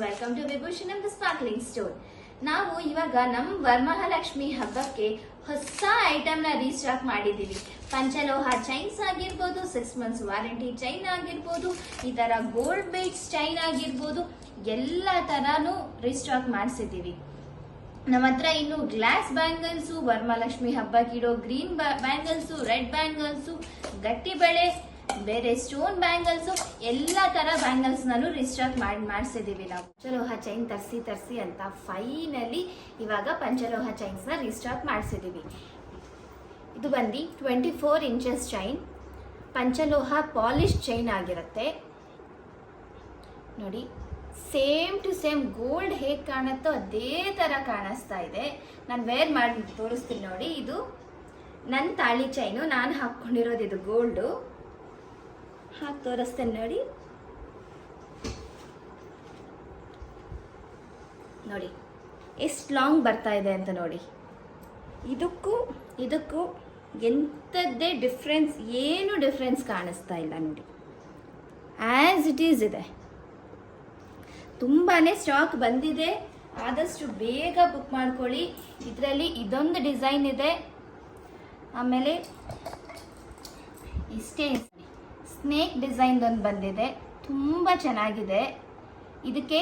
Welcome to Vibhushanam the sparkling store. ನಾವು ಇವಾಗ ನಮ್ಮ ವರಮಹಾಲಕ್ಷ್ಮಿ ಹಬ್ಬಕ್ಕೆ ಹೊಸ ಐಟಮ್ನ ರೀಸ್ಟಾಕ್ ಮಾಡಿದ್ದೀವಿ. ಪಂಚಲೋಹ ಚೈನ್ಸ್ ಆಗಿರ್ಬೋದು, 6 months ವಾರಂಟಿ ಚೈನ್ ಆಗಿರ್ಬೋದು, ಈ ತರ ಗೋಲ್ಡ್ ಬೇಟ್ಸ್ ಚೈನ್ ಆಗಿರ್ಬೋದು, ಎಲ್ಲ ತರಾನು ರೀಸ್ಟಾಕ್ ಮಾಡಿಸಿದ್ದೀವಿ. ನಮ್ಮ ಹತ್ರ ಇನ್ನು ಗ್ಲಾಸ್ ಬ್ಯಾಂಗಲ್ಸು, ವರಮಹಾಲಕ್ಷ್ಮಿ ಹಬ್ಬಕ್ಕಿಡೋ ಗ್ರೀನ್ ಬ್ಯಾಂಗಲ್ಸು, ರೆಡ್ ಬ್ಯಾಂಗಲ್ಸು, ಗಟ್ಟಿ ಬಳೆ, ಬೇರೆ ಸ್ಟೋನ್ ಬ್ಯಾಂಗಲ್ಸ್, ಎಲ್ಲ ತರ ಬ್ಯಾಂಗಲ್ಸ್ ನಾನು ರೀಸ್ಟಾಕ್ ಮಾಡಿಸಿದೀವಿ. ನಾವು ಪಂಚಲೋಹ ಚೈನ್ ತರಿಸಿ ಅಂತ ಫೈನಲಿ ಇವಾಗ ಪಂಚಲೋಹ ಚೈನ್ಸ್ ನ ರೀಸ್ಟಾಕ್ ಮಾಡಿಸಿದೀವಿ. ಇದು ಬಂದು 24 inches ಚೈನ್, ಪಂಚಲೋಹ ಪಾಲಿಶ್ ಚೈನ್ ಆಗಿರುತ್ತೆ. ನೋಡಿ, ಸೇಮ್ ಟು ಸೇಮ್ ಗೋಲ್ಡ್ ಹೇಗೆ ಕಾಣುತ್ತೋ ಅದೇ ತರ ಕಾಣಿಸ್ತಾ ಇದೆ. ನಾನು ವೇರ್ ಮಾಡಿ ತೋರಿಸ್ತೀನಿ ನೋಡಿ. ಇದು ನನ್ನ ತಾಳಿ ಚೈನು, ನಾನು ಹಾಕೊಂಡಿರೋದು ಇದು ಗೋಲ್ಡು. ಹಾಕಿ ತೋರಿಸ್ತೇನೆ ನೋಡಿ. ನೋಡಿ ಎಷ್ಟು ಲಾಂಗ್ ಬರ್ತಾ ಇದೆ ಅಂತ ನೋಡಿ. ಇದಕ್ಕೂ ಎಂಥದ್ದೇ ಡಿಫ್ರೆನ್ಸ್, ಏನು ಡಿಫ್ರೆನ್ಸ್ ಕಾಣಿಸ್ತಾ ಇಲ್ಲ ನೋಡಿ. ಆ್ಯಸ್ ಇಟ್ ಈಸ್ ಇದೆ. ತುಂಬಾ ಸ್ಟಾಕ್ ಬಂದಿದೆ, ಆದಷ್ಟು ಬೇಗ ಬುಕ್ ಮಾಡ್ಕೊಳ್ಳಿ. ಇದರಲ್ಲಿ ಇದೊಂದು ಡಿಸೈನ್ ಇದೆ, ಆಮೇಲೆ ಇಷ್ಟೇ ಸ್ನೇಕ್ ಡಿಸೈನ್ ಒಂದು ಬಂದಿದೆ, ತುಂಬ ಚೆನ್ನಾಗಿದೆ. ಇದಕ್ಕೆ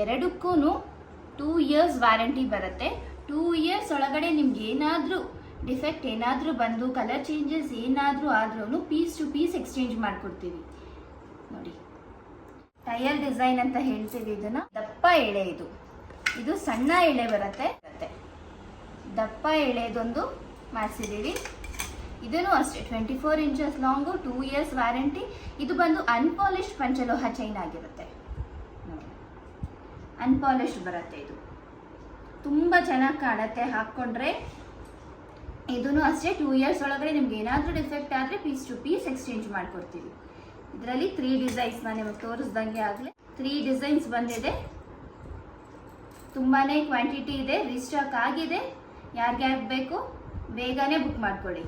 ಎರಡಕ್ಕೂ 2 years ವಾರಂಟಿ ಬರುತ್ತೆ. 2 years ಒಳಗಡೆ ನಿಮ್ಗೆ ಏನಾದರೂ ಡಿಫೆಕ್ಟ್ ಏನಾದರೂ ಬಂದು ಕಲರ್ ಚೇಂಜಸ್ ಏನಾದರೂ ಆದ್ರೂ ಪೀಸ್ ಟು ಪೀಸ್ ಎಕ್ಸ್ಚೇಂಜ್ ಮಾಡಿಕೊಡ್ತೀವಿ. ನೋಡಿ, ಟೈಲ್ ಡಿಸೈನ್ ಅಂತ ಹೇಳ್ತೀವಿ ಇದನ್ನ. ದಪ್ಪ ಎಳೆ, ಇದು ಸಣ್ಣ ಎಳೆ ಬರುತ್ತೆ. ದಪ್ಪ ಎಳೆದೊಂದು ಮಾಡಿಸಿದ್ದೀವಿ. ಇದನ್ನು ಅಷ್ಟೇ 24 inches ಲಾಂಗು, 2 years ವಾರಂಟಿ. ಇದು ಬಂದು ಅನ್ಪಾಲಿಶ್ಡ್ ಪಂಚಲೋಹ ಚೈನ್ ಆಗಿರುತ್ತೆ. ಅನ್ಪಾಲಿಶ್ಡ್ ಬರುತ್ತೆ. ಇದು ತುಂಬ ಚೆನ್ನಾಗಿ ಕಾಣುತ್ತೆ ಹಾಕ್ಕೊಂಡ್ರೆ. ಇದನ್ನು ಅಷ್ಟೇ 2 years ಒಳಗಡೆ ನಿಮ್ಗೆ ಏನಾದರೂ ಡಿಫೆಕ್ಟ್ ಆದರೆ ಪೀಸ್ ಟು ಪೀಸ್ ಎಕ್ಸ್ಚೇಂಜ್ ಮಾಡಿಕೊಡ್ತೀವಿ. ಇದರಲ್ಲಿ 3 ಡಿಸೈನ್ಸ್ ನಾನು ನಿಮಗೆ ತೋರಿಸ್ದಂಗೆ ಆಗಲಿ 3 ಡಿಸೈನ್ಸ್ ಬಂದಿದೆ. ತುಂಬಾ ಕ್ವಾಂಟಿಟಿ ಇದೆ, ರೀಸ್ಟಾಕ್ ಆಗಿದೆ. ಯಾರಿಗೆ ಬೇಕು ಬೇಗನೆ ಬುಕ್ ಮಾಡ್ಕೊಳ್ಳಿ.